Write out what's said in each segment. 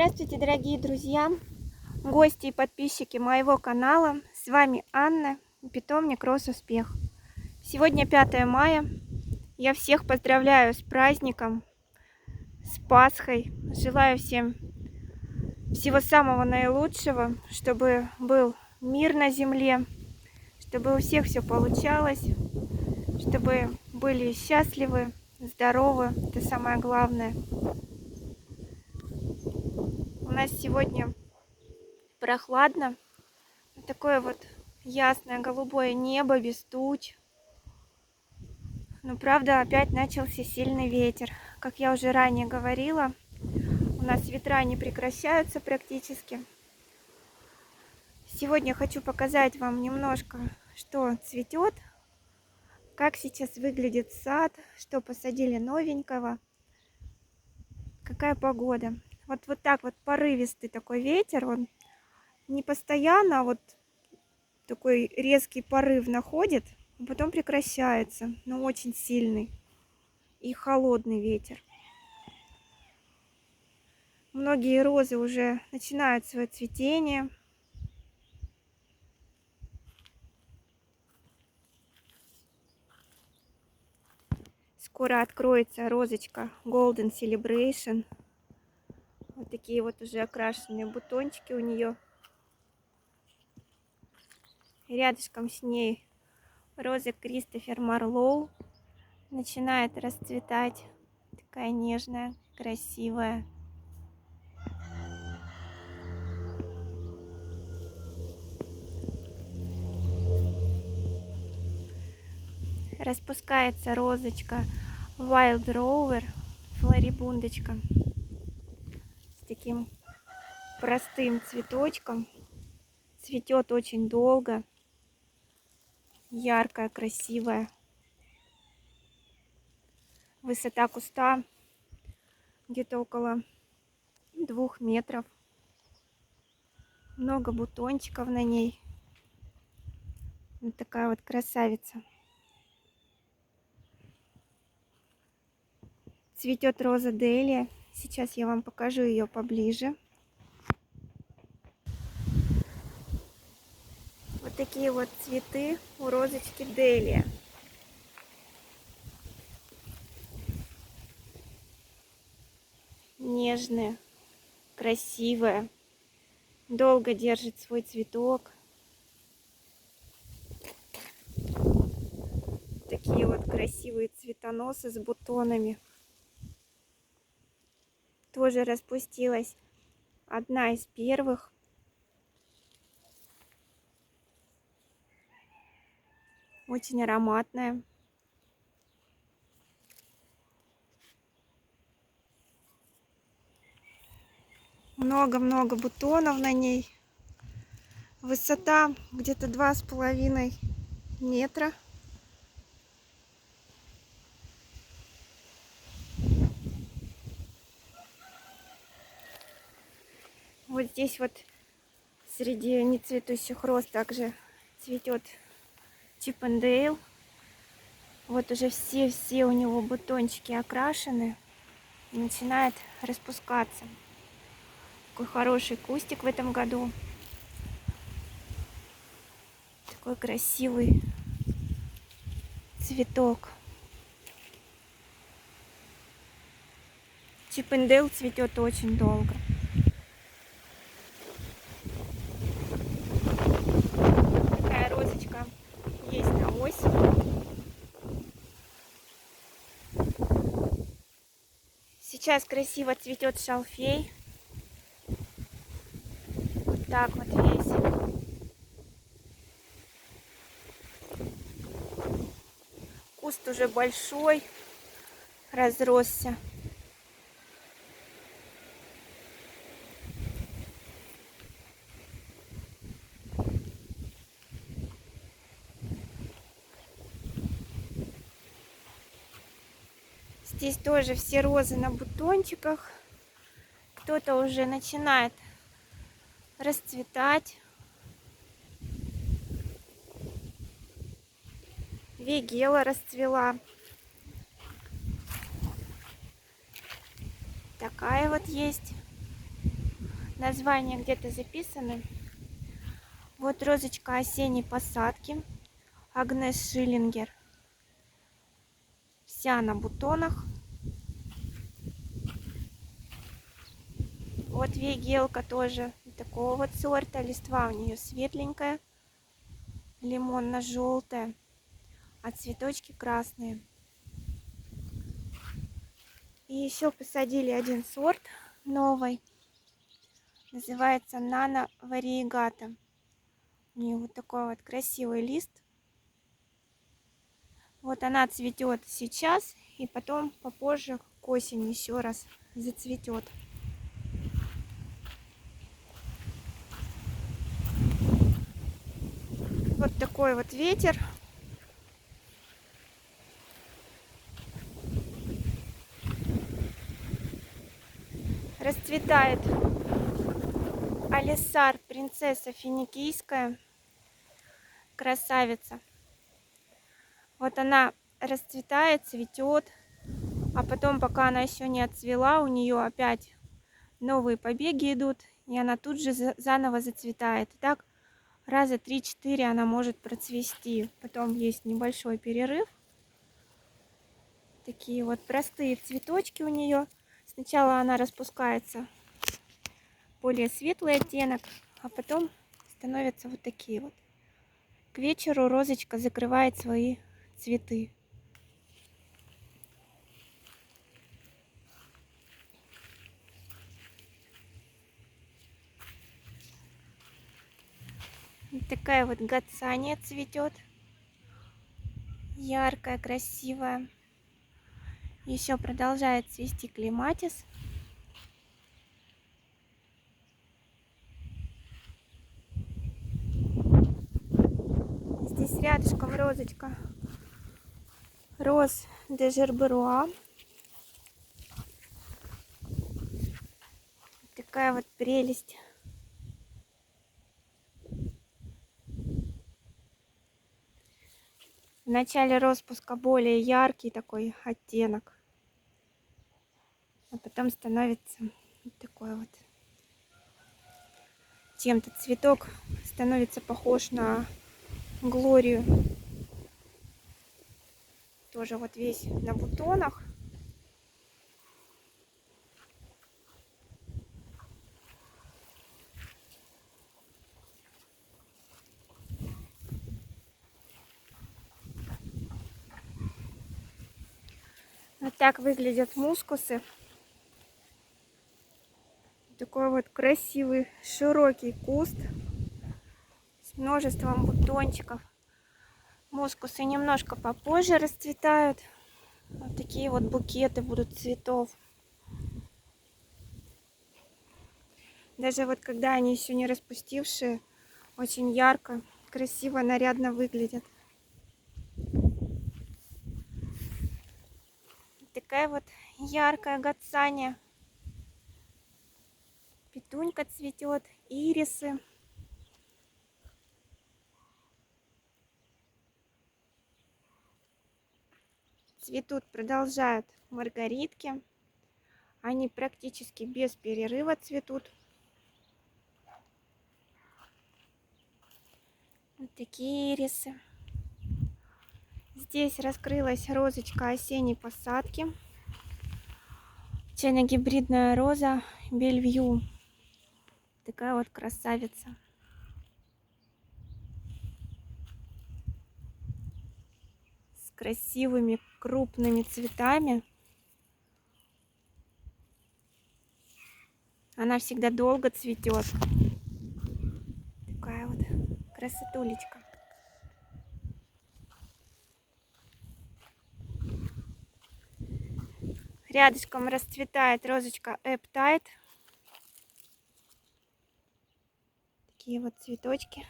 Здравствуйте, дорогие друзья, гости и подписчики моего канала. С вами Анна, питомник Росуспех. Сегодня 5 мая. Я всех поздравляю с праздником, с Пасхой. Желаю всем всего самого наилучшего, чтобы был мир на земле, чтобы у всех все получалось, чтобы были счастливы, здоровы. Это самое главное. У нас сегодня прохладно. Такое вот ясное голубое небо без туч. Но правда опять начался сильный ветер. Как я уже ранее говорила, у нас ветра не прекращаются практически. Сегодня хочу показать вам немножко, что цветет, как сейчас выглядит сад, что посадили новенького, какая погода. Вот так вот порывистый такой ветер, он не постоянно, а вот такой резкий порыв находит, а потом прекращается, но очень сильный и холодный ветер. Многие розы уже начинают свое цветение. Скоро откроется розочка Golden Celebration. Вот такие вот уже окрашенные бутончики у нее. Рядышком с ней роза Кристофер Марлоу начинает расцветать. Такая нежная, красивая. Распускается розочка Wild Rover, флорибундочка, с таким простым цветочком. Цветет очень долго, яркая, красивая. Высота куста где-то около 2 метров. Много бутончиков на ней. Вот такая вот красавица. Цветет роза Делия. Сейчас я вам покажу ее поближе. Вот такие вот цветы у розочки Делия. Нежная, красивая. Долго держит свой цветок. Такие вот красивые цветоносы с бутонами. Тоже распустилась одна из первых. Очень ароматная. Много-много бутонов на ней. Высота где-то 2,5 метра. Вот здесь вот среди нецветущих роз также цветет Чиппендейл. Вот уже все у него бутончики окрашены. И начинает распускаться. Такой хороший кустик в этом году. Такой красивый цветок. Чиппендейл цветет очень долго. Такая розочка есть на осень. Сейчас красиво цветет шалфей. Вот так вот весь. Куст уже большой, разросся. Здесь тоже все розы на бутончиках. Кто-то уже начинает расцветать. Вегела расцвела. Такая вот есть. названия где-то записаны. Вот розочка осенней посадки. Агнес Шиллингер. Вся на бутонах. Вот вейгелка тоже такого вот сорта. Листва у нее светленькая, лимонно-желтая, а цветочки красные. И еще посадили один сорт новый. Называется Nano Variegata. У нее вот такой вот красивый лист. Вот она цветет сейчас, и потом попозже к осени еще раз зацветет. Вот такой вот ветер. Расцветает Алисар, принцесса финикийская, красавица. Вот она расцветает, цветет, а потом, пока она еще не отцвела, у нее опять новые побеги идут, и она тут же заново зацветает. И так раза 3-4 она может процвести. Потом есть небольшой перерыв. Такие вот простые цветочки у нее. Сначала она распускается более светлый оттенок, а потом становятся вот такие вот. К вечеру розочка закрывает свои цветы. Вот такая вот гацания цветет. Яркая, красивая. Еще продолжает цвести клематис. Здесь рядышком розочка роз де Жерберуа. Такая вот прелесть. В начале распуска более яркий такой оттенок, а потом становится вот такой вот. Чем-то цветок становится похож на Глорию. Тоже вот весь на бутонах. Вот так выглядят мускусы. Такой вот красивый широкий куст с множеством бутончиков. Мускусы немножко попозже расцветают. Вот такие вот букеты будут цветов. Даже вот когда они еще не распустившие, очень ярко, красиво, нарядно выглядят. Такая вот яркая гацания. Петунька цветет, ирисы. Цветут, продолжают маргаритки. Они практически без перерыва цветут. Вот такие ирисы. Здесь раскрылась розочка осенней посадки. Чайно-гибридная роза Бельвью. Такая вот красавица. С красивыми крупными цветами. Она всегда долго цветет. Такая вот красотулечка. Рядышком расцветает розочка Эптайт. Такие вот цветочки.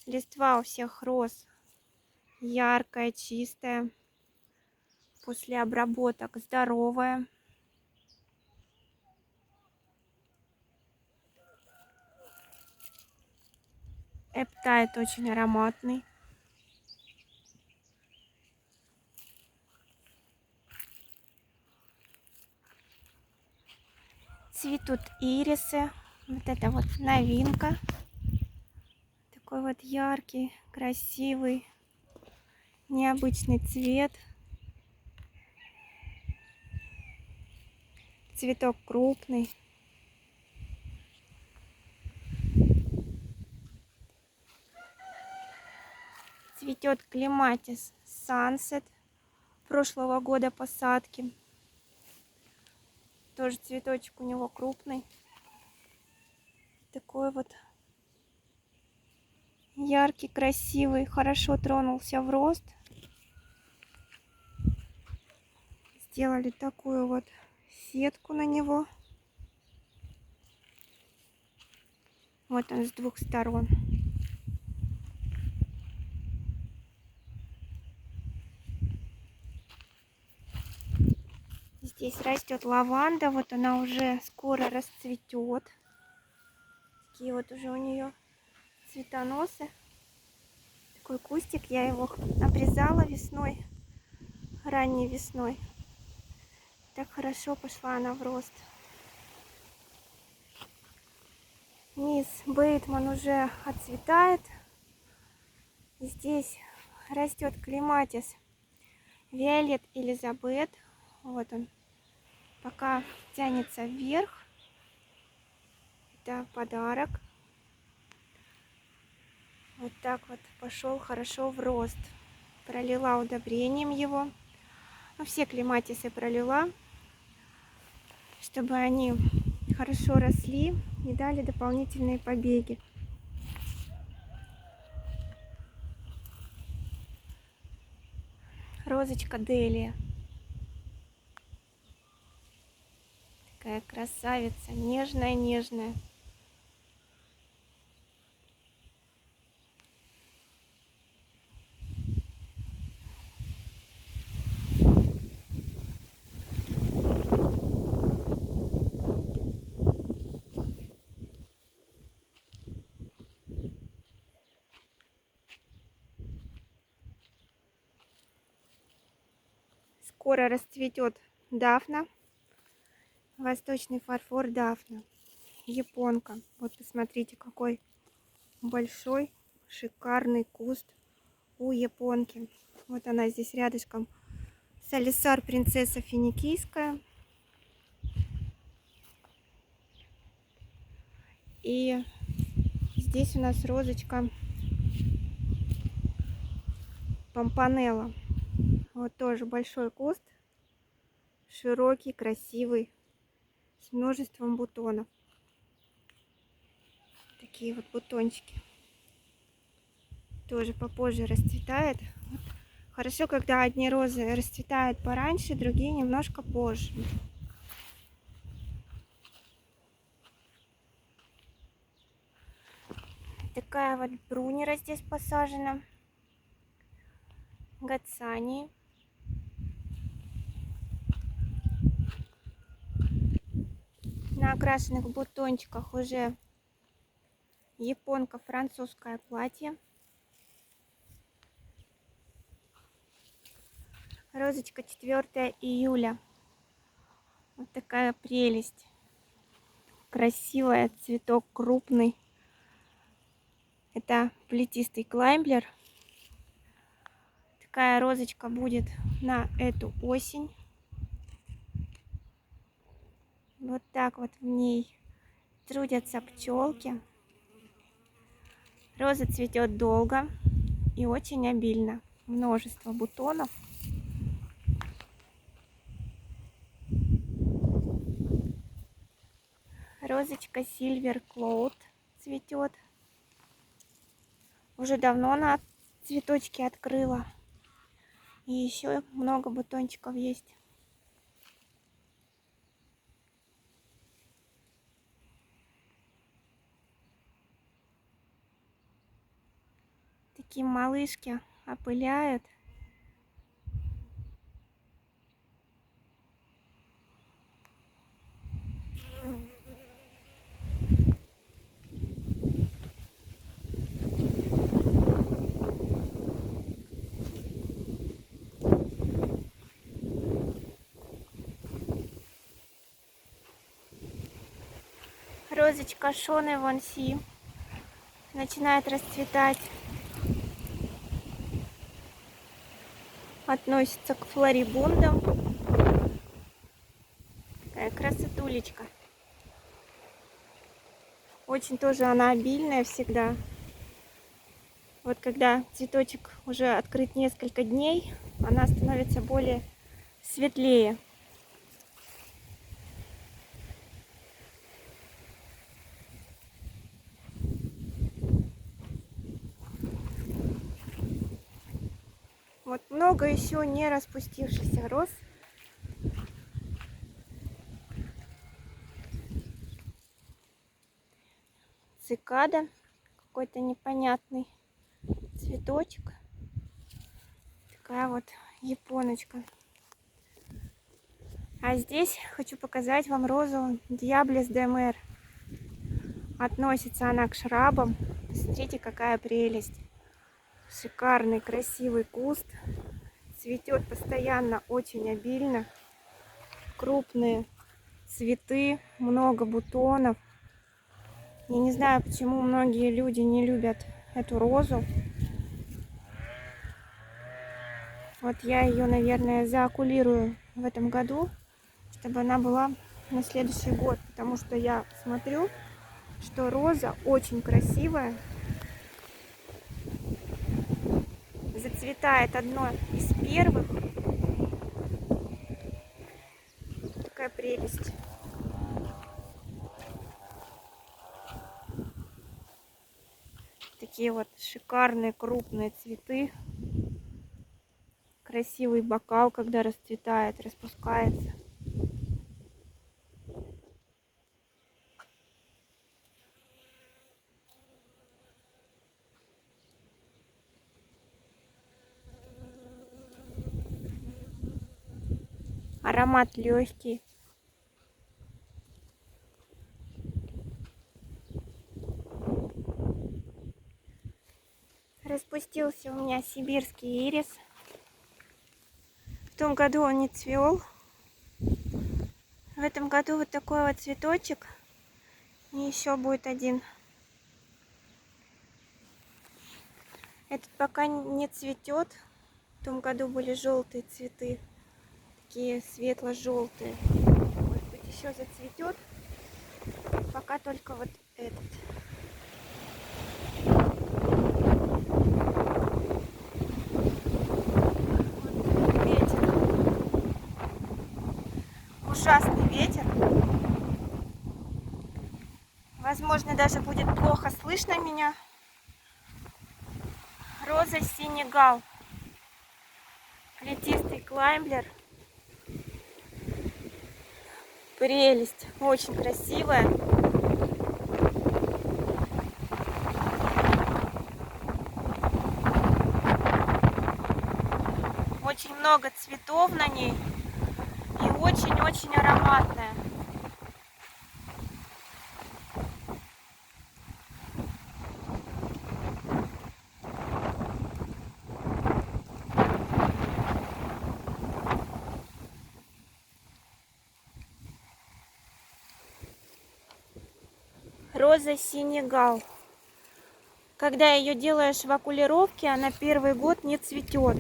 Листва у всех роз яркая, чистая. После обработок здоровая. Эптайт очень ароматный. Цветут ирисы. Вот это вот новинка. Такой вот яркий, красивый, необычный цвет. Цветок крупный. Цветет клематис Sunset. Прошлого года посадки. Тоже цветочек у него крупный. Такой вот яркий, красивый. Хорошо тронулся в рост. Сделали такую вот сетку на него. Вот он с двух сторон. Здесь растет лаванда. Вот она уже скоро расцветет. Такие вот уже у нее цветоносы. Такой кустик. Я его обрезала весной. Ранней весной. Так хорошо пошла она в рост. Низ Бейтман уже отцветает. Здесь растет клематис Виолет Элизабет. Вот он. Пока тянется вверх. Это подарок. Вот так вот пошел хорошо в рост. Пролила удобрением его. Ну, все клематисы пролила, чтобы они хорошо росли и дали дополнительные побеги. Розочка Делия. Такая красавица, нежная-нежная. Скоро расцветет Дафна. Восточный фарфор Дафна. Японка. Вот посмотрите, какой большой, шикарный куст у японки. Вот она здесь рядышком. Салисар принцесса финикийская. И здесь у нас розочка Помпанелла. Вот тоже большой куст. Широкий, красивый. С множеством бутонов. Такие вот бутончики. Тоже попозже расцветает. Хорошо, когда одни розы расцветают пораньше, другие немножко позже. Такая вот брунера здесь посажена. Гацани. На окрашенных бутончиках уже японка французское платье. Розочка 4 июля. Вот такая прелесть. Красивая, цветок крупный. Это плетистый клаймблер. Такая розочка будет на эту осень. Вот так вот в ней трудятся пчелки. Роза цветет долго и очень обильно. Множество бутонов. Розочка Silver Cloud цветет. Уже давно она цветочки открыла. И еще много бутончиков есть. Такие малышки опыляют. Розочка Шоны Вонси начинает расцветать. Относится к флорибундам. Такая красотулечка. Очень тоже она обильная всегда. Вот когда цветочек уже открыт несколько дней, она становится более светлее. Вот много еще не распустившихся роз. Цикада, какой-то непонятный цветочек. Такая вот японочка. А здесь хочу показать вам розу Диаблес де Мэр. Относится она к шрабам. Смотрите, какая прелесть. Шикарный, красивый куст. Цветет постоянно, очень обильно. Крупные цветы, много бутонов. Я не знаю, почему многие люди не любят эту розу. Вот я ее, наверное, заокулирую в этом году, чтобы она была на следующий год. Потому что я смотрю, что роза очень красивая. Зацветает одно из первых. Такая прелесть. Такие вот шикарные крупные цветы. Красивый бокал, когда расцветает, распускается. Аромат легкий. Распустился у меня сибирский ирис. В том году он не цвел. В этом году вот такой вот цветочек. И еще будет один. Этот пока не цветет. В том году были желтые цветы. Такие светло-желтые. Может быть, еще зацветет. Пока только вот этот. Вот ветер. Ужасный ветер. Возможно, даже будет плохо слышно меня. Роза Сенегал. Плетистый клаймблер. Прелесть. Очень красивая. Очень много цветов на ней. И очень-очень ароматная. Роза Сенегал. Когда ее делаешь в окулировке, она первый год не цветет.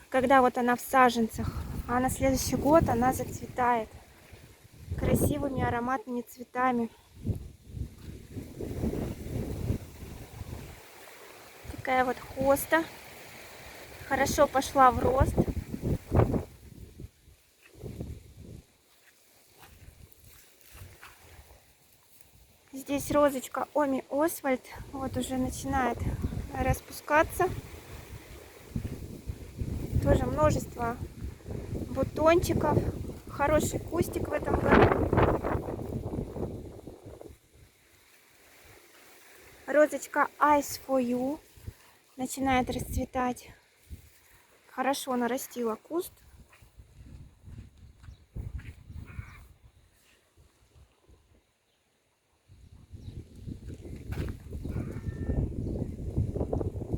Когда вот она в саженцах. А на следующий год она зацветает красивыми ароматными цветами. Такая вот хоста. Хорошо пошла в рост. Здесь розочка Оми Освальд. Вот уже начинает распускаться. Тоже множество бутончиков. Хороший кустик в этом году. Розочка Eyes for You начинает расцветать. Хорошо нарастила куст.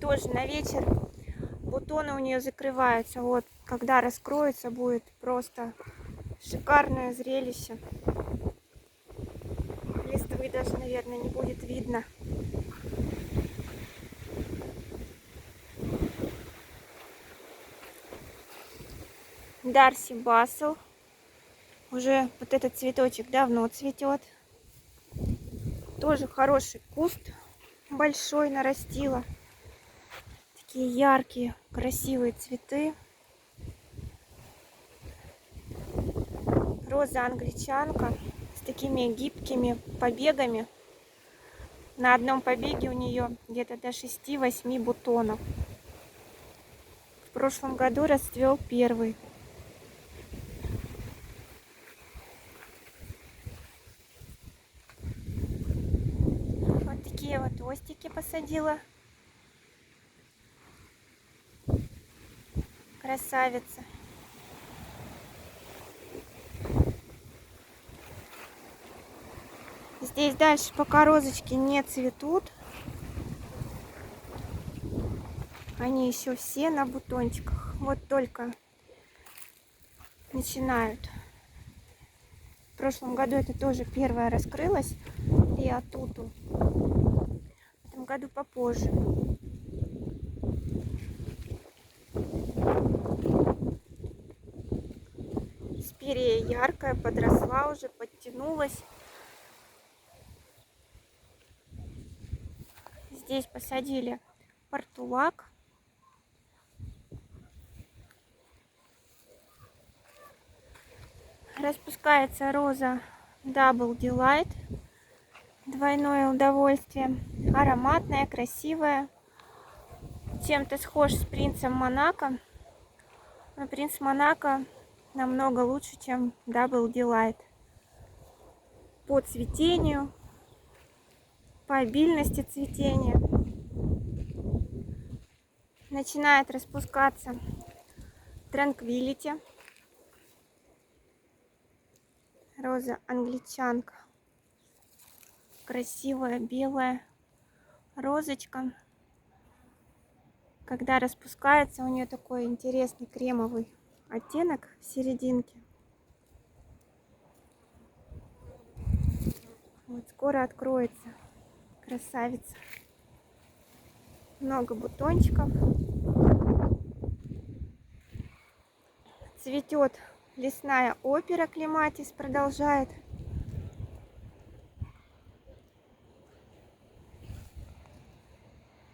Тоже на вечер бутоны у нее закрываются. Вот, когда раскроется, будет просто шикарное зрелище. головы даже, наверное, не будет видно. Дарси Бассел. Уже вот этот цветочек давно цветет. Тоже хороший куст. Большой нарастила. Такие яркие, красивые цветы. Роза англичанка с такими гибкими побегами. На одном побеге у нее где-то до 6-8 бутонов. В прошлом году расцвел первый. Вот такие вот остики посадила. Красавица. Здесь дальше пока розочки не цветут. Они еще все на бутончиках. Вот только начинают. В прошлом году это тоже первая раскрылась. Риатуту. В этом году попозже. Спирия яркая, подросла уже, подтянулась. Здесь посадили портулак. Распускается роза Double Delight. Двойное удовольствие. Ароматная, красивая. Чем-то схож с принцем Монако. Но принц Монако намного лучше, чем Double Delight. По цветению, по обильности цветения. Начинает распускаться Tranquility. Роза англичанка. Красивая белая розочка. Когда распускается, у нее такой интересный кремовый оттенок в серединке. Вот скоро откроется. Красавица. Много бутончиков. Цветет лесная опера, клематис продолжает.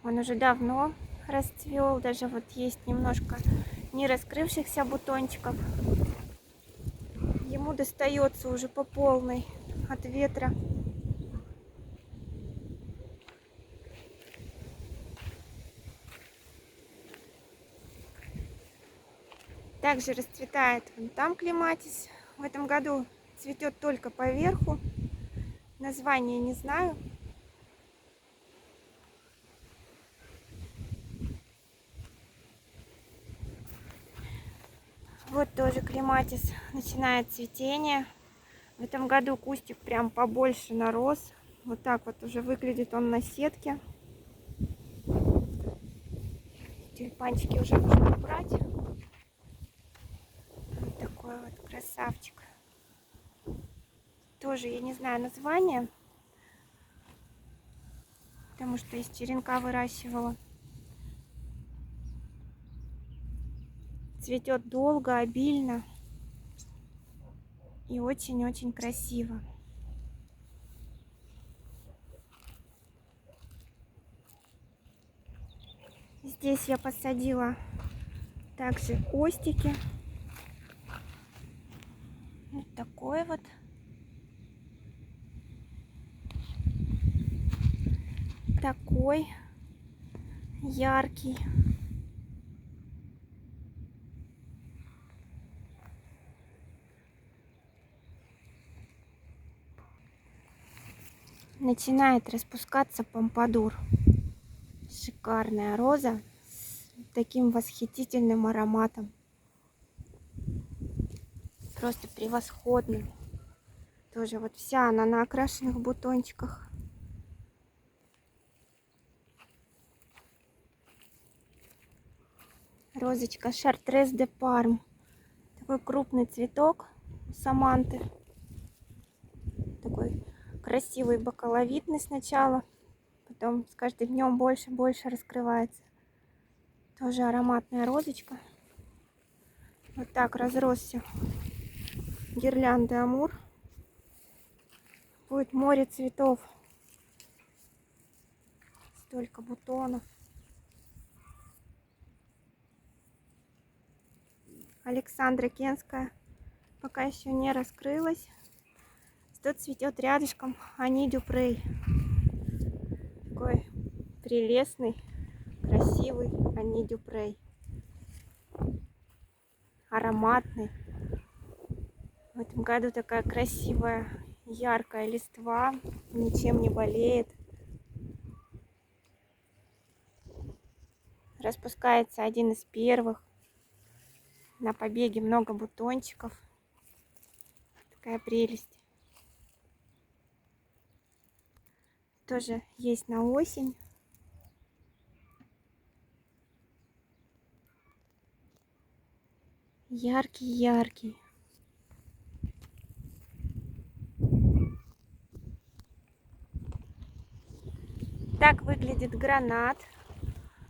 Он уже давно расцвел. Даже вот есть немножко не раскрывшихся бутончиков. Ему достается уже по полной от ветра. Также расцветает вон там клематис. В этом году цветет только по верху. Название не знаю. Вот тоже клематис начинает цветение. В этом году кустик прям побольше нарос. Вот так вот уже выглядит он на сетке. Тюльпанчики уже можно убрать. Вот такой вот красавчик. Тоже я не знаю название, потому что из черенка выращивала. Цветет долго, обильно и очень-очень красиво. Здесь я посадила также остики. Вот такой вот. Такой яркий. Начинает распускаться помпадур. Шикарная роза с таким восхитительным ароматом. Просто превосходным. Тоже вот вся она на окрашенных бутончиках. Розочка Шартрез де Парм. Такой крупный цветок саманты. Такой красивый бакаловидный сначала, потом с каждым днем больше и больше раскрывается. Тоже ароматная розочка. Вот так разросся гирлянды амур. Будет море цветов. Столько бутонов. Александра Кенская пока еще не раскрылась. Тут цветет рядышком Ани Дюпрей. Такой прелестный, красивый Ани Дюпрей. Ароматный. В этом году такая красивая, яркая листва. Ничем не болеет. Распускается один из первых. На побеге много бутончиков. Такая прелесть. Тоже есть на осень. Яркий-яркий. Так выглядит гранат.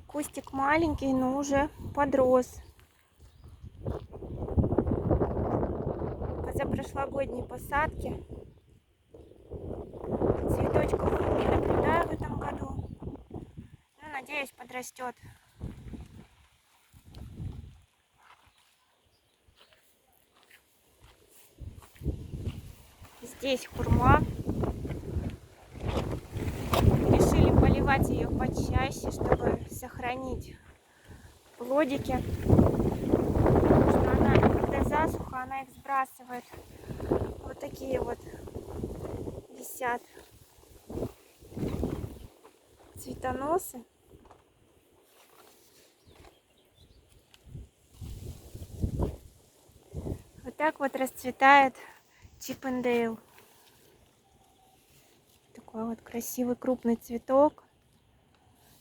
Кустик маленький, но уже подрос. Позапрошлогодней посадки. Цветочков не наблюдаю в этом году. Ну, надеюсь, подрастет. Здесь хурма. Решили поливать ее почаще, чтобы сохранить плодики. Потому что она, когда засуха, она их сбрасывает. Вот такие вот висят цветоносы. Вот так вот расцветает Чиппендейл. Такой вот красивый крупный цветок.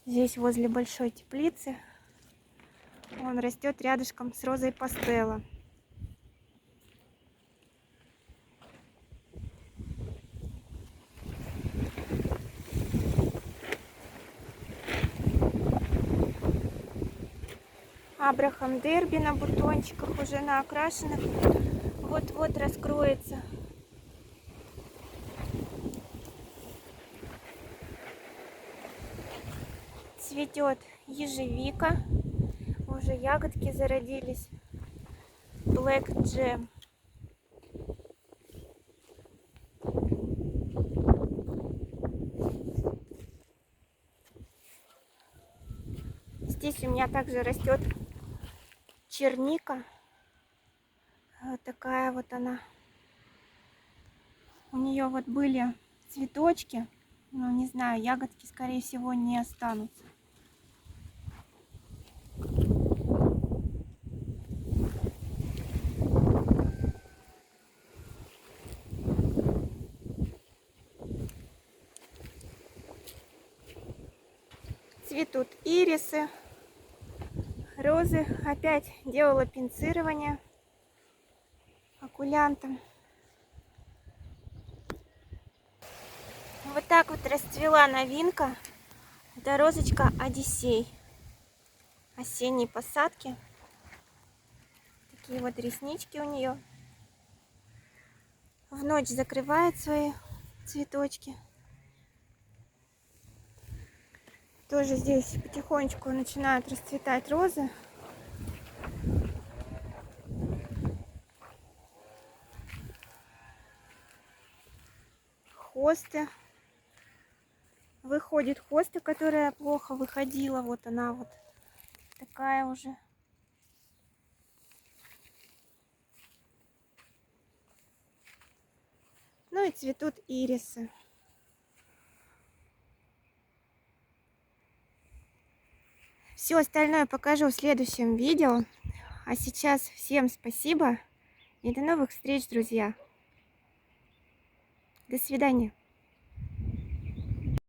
Здесь возле большой теплицы. Он растет рядышком с розой пастелла. Абрахам Дерби на бутончиках, уже на окрашенных. Вот-вот раскроется. Цветет ежевика. Уже ягодки зародились. Black Jam. Здесь у меня также растет черника. Вот такая вот она. У нее вот были цветочки. Но не знаю, ягодки, скорее всего, не останутся. Цветут ирисы, розы. Опять делала пинцирование окулянтом. Вот так вот расцвела новинка. Это розочка Одиссей. Осенней посадки. Такие вот реснички у нее. В ночь закрывает свои цветочки. Тоже здесь потихонечку начинают расцветать розы. Хосты. Выходит хоста, которая плохо выходила. Вот она вот такая уже. Ну и цветут ирисы. Все остальное покажу в следующем видео. А сейчас всем спасибо и до новых встреч, друзья. До свидания.